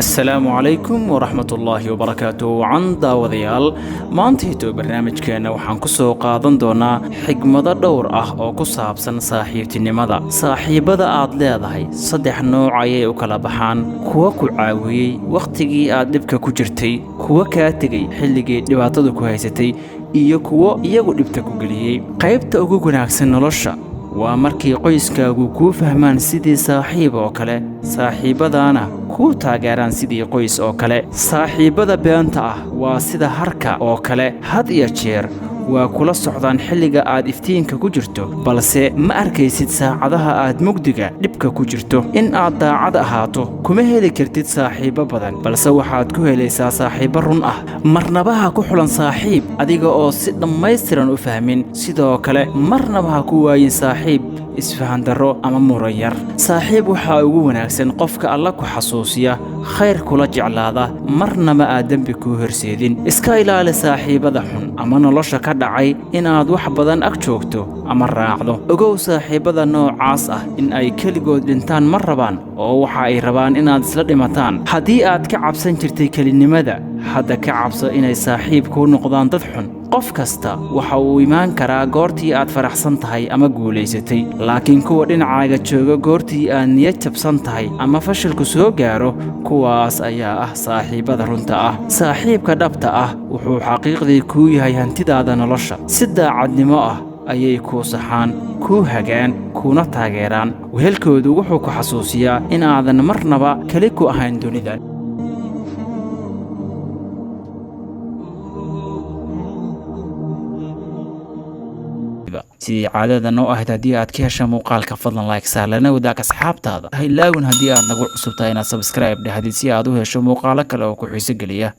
السلام عليكم ورحمة الله وبركاته. عن داوديال maantaito barnaamijkeena waxaan ku soo qaadan doonaa xigmado dhowr ah oo ku saabsan saaxiibtinimada. Saaxiibada aad leedahay saddex nooc ayay u kala baxaan: kuwa ku caawiyay waqtigii aad dhibka ku jirtay, kuwa kaa tegay xilligii dhibaatadu ku haysatay, iyo kuwa iyagu dhibta ku geliyay. Qaybta ugu wanaagsan nolosha waa markii qoyskaagu kuu fahmaan sidii saaxiib oo kale, saaxiibadaana kuu taageeraan sidii qoys oo kale. Saaxiibada beenta ah waa sida harka oo kale, had iyo jeer waa kula socdaan xilliga aad iftiinka ku jirto, balse ma arkaysid saacadaha aad mugdiga dhibka ku jirto. In aad daacad ahaato kuma heli kartid saaxiibo badan, balse waxaad ku helaysaa saaxiibo run ah. Marnaba ha ku xulan saaxiib adiga oo si dhammaystiran u fahmin, sidoo kale marnaba ha ku waayin saaxiib isfahan darro ama muran yar. Saaxiib waxaa ugu wanaagsan qofka alla ku xasuusiya, khayr kula jeclaada, marnaba aad dembi kuu horseedin. Iska ilaali saaxiibada xun ama nolosha ka dhacay inaad wax badan ag joogto ama raacdo. Ogow saaxiibada noocaas ah in ay keligood dhintaan ma rabaan, oo waxa ay rabaan inaad isla dhimataan. Haddii aad ka cabsan jirtay kelinimada, hadda ka cabso inay saaxiib kuu noqdaan dad xun. qof kasta waxa uu imaan karaa goortii aad faraxsan tahay ama guulaysatay, laakiin kuwa dhinacaaga jooga goortii aad niyad jabsan tahay ama fashilku soo gaaro, kuwaas ayaa ah saaxiibada runta ah. Saaxiibka dhabta ah wuxuu xaqiiqdii kuu yahay hantidaada nolosha. Si daacadnimo ah ayay kuu saxaan, kuu hagaan, kuuna taageeraan. Wehelkoodu wuxuu ku xasuusiyaa inaadan marnaba keli ku ahayn dunidan. sidii caadada noo ahayd, haddii aad ka hesha muuqaalka fadlan like saar lana wadaag asxaabtaada. Ha ilaawin haddii aad nagu cusub tahay inaad subscribe dhahdid si aad u hesho muuqaalo kale oo ku xiiso geliya.